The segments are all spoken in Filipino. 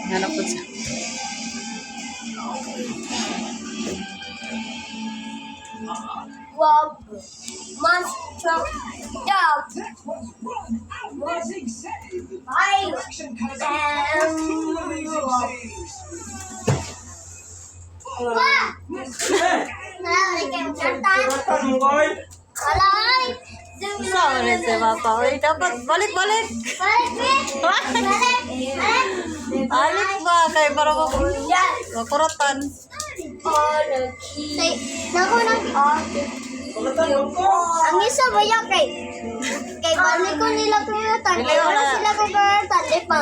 Hanap po siya. Wow. Monster. Dog. I Wah! Nalalik kayo kanta. Alay! Sama rin si Papa. Uy, dapat balik. Balik, Bit! Balik! Balik ba? Kaya para makurutan. Naku na. Ang isa ba yan kay balik ko nila kuratan. Dili mo Wala na. sila kuratan. Di pa.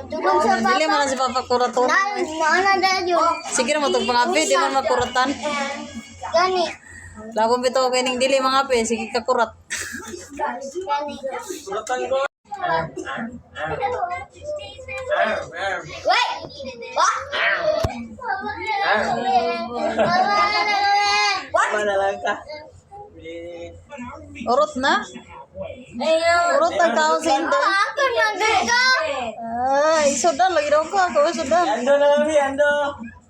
Tulong sa Dili mo papa. na si Papa kuruton. Na yun. Sige na mo itong pangapi. Di man makurutan. Gani. Lago bito ko kayo ng dili mga api. Sige kakurat. Gani. Wait! What? What? Manalang ka. Urot na? Urot na kao si Inday. Ako nandun ka. Ay, sudan. Lagi daw ko. Ako sudan. Ando na lang, Ando.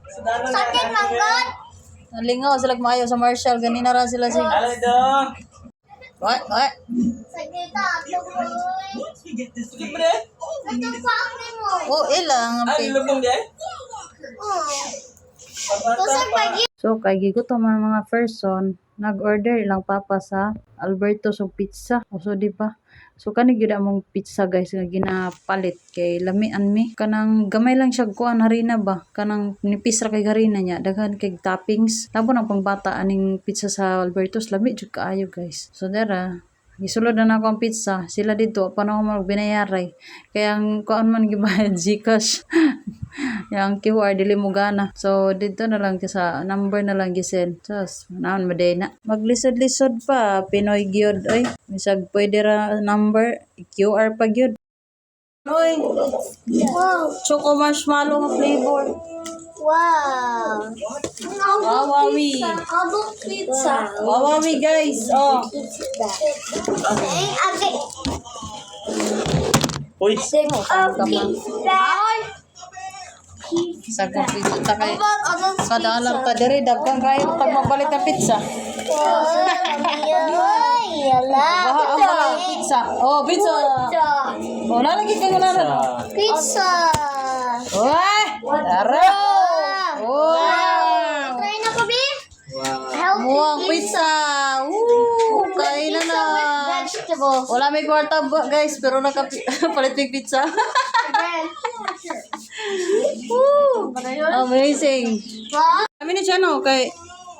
Sudano na. Sakit manggod. Nalingaw sila kumayo sa Marshall. Ganina ra sila si... Alay dong. What? Sakit ako boy. Sige pre. Ito pa mo. Oh, ilang. Ay, lubong din. Kusag pagi. So, kay gigutom ang mga person, nag-order ilang papa sa Alberto's og pizza. O so, di ba? So, kani gyud among pizza guys nga ginapalit kay lamian mi. Kanang gamay lang siya kuan harina ba? Kanang nipis ra kay harina niya, daghan kay toppings. Tapos ang pangbata aning pizza sa Alberto's lami jud kaayo guys. So, dera gisulod na ako ang pizza. Sila dito, paano ako binayaray. Kaya ang kuan man gibayad Gcash. Yang QR dili mo gana. So dito na lang sa number na lang gisend. Sus, naon maday na. Maglisod-lisod pa Pinoy gyud oy. Bisag pwede ra number QR pa gyud. Oy, Wow. choco marshmallow nga flavor. Wow. Wawawi. Abot pizza. Wawawi guys. Oh. Ay, agi. Uy. Pizza. Sa pizza kay Abot kada alam ta diri daghan kayo pag magbalik ng pizza. Ay, yala. Baha ang mga pizza. Oh, pizza. Oh, nalagi kayo na. Pizza. Oy! Tara! Wow! Try na ko, Bi. Wow. Healthy Muang pizza! Woo! Kain na na! Vegetables. Wala may kwarta ba, guys, pero nakapalit may pizza. Woo! Amazing! Wow. Kami ni Chano kay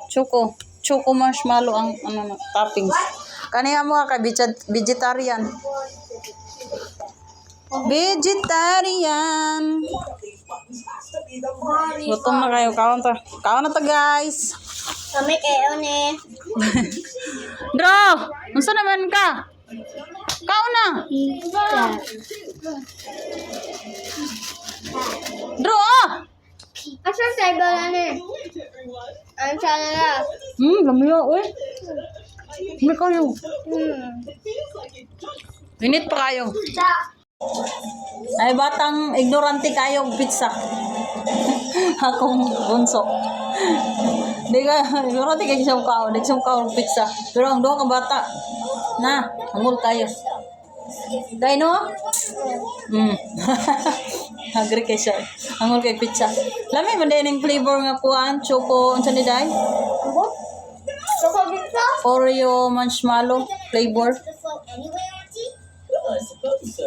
Choco. Choco marshmallow ang toppings. Kaniya mo ka vegetarian. Vegetarian. Gutom na kayo. Kaon na ta guys. Kami kayo ni. Dro! Unsa naman ka? Kaon na. Dro! Asa sa iba na ni? Ang sana na. Gamiya, uy. Hindi kayo. Minit pa kayo. Ay, batang ignorante kayo pizza. Akong bunso. Di ka, ignorante kayo siyang kao. Di siyang kao pizza. Pero ang doon ka bata. Na, hangul kayo. Kayo no? Agree kayo siya. Hangul kayo pizza. Lami, mandayin yung flavor nga kuhaan. Choco, unsa ni day? Choco pizza? Oreo marshmallow flavor. I suppose so.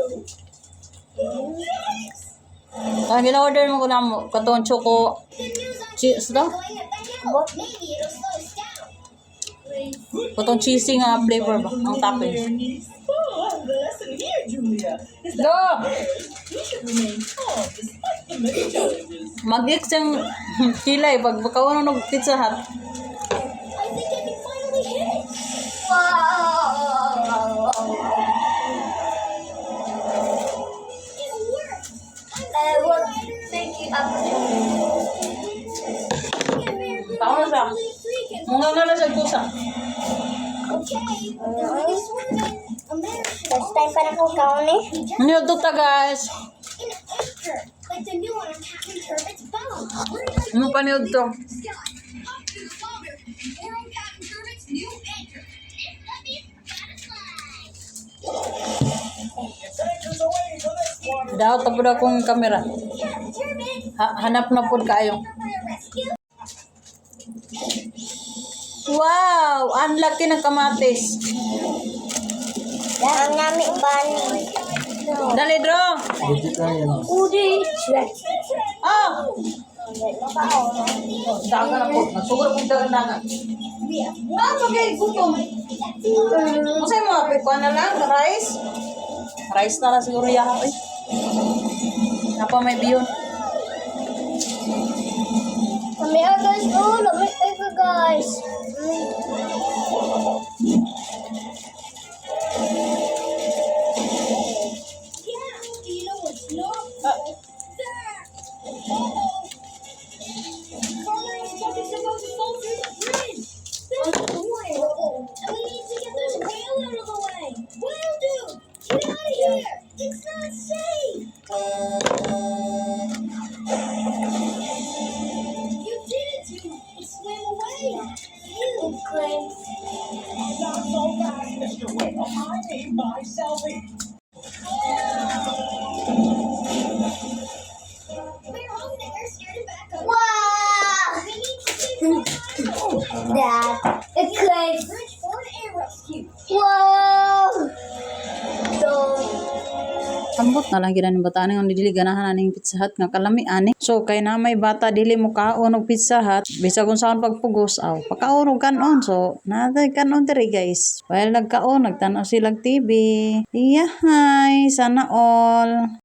Ah, gina-order mo ko na mo. Katong choco cheese daw. Katong cheesy nga flavor ba? Ang toppings. Listen here, Julia. Do! Mag-mix yung kilay pag bakawan ng Pizza Hut. Wow. I will take you up. Tao na siya. Mungang na siya pusa. First time pa na kong kaon eh. Niyod ta guys. anchor, like the new one on Captain Turret's boat. We're gonna Ano paniod to? sky up to the father. We're on Captain Turret's new anchor. It's the big butterfly. It's anchors away for this one. Daot na po na akong kamera. Captain Turret, Hanap na po kayo. for your rescue. Wow! Ang laki ng kamatis. Ang namin bunny. Dali, Dro! Udi. Oh! Dagan na po. Nagsugod po dagan. Ah, okay. Gutom. Masay mo, kuha na lang. Rice. Rice na lang siguro yaha. Eh. Napa may biyon. Kami guys, oh, lamig kayo guys. Yeah, do you know what's not? That. Carline's truck is supposed to fall through the bridge. That's the way. And we need to get this whale out of the way. Whale dude, get out of here. It's not safe. You did it, you. It swam away. You claim. Not so fast, Mr. Whale. I need my selfie. We're home and they're scared to back up. Wow! We need to save Dad, it's like Bridge for an air rescue. Wow! Ambot na lang gina ni bata nga dili ganahan aning Pizza Hut nga kalami ani. So kay na may bata dili mo kaon og Pizza Hut, bisag kung saan pagpugos aw, pakaon og kanon. So natay kanon diri guys. While nagkaon nagtan-aw silang TV. Yeah, hi, sana all.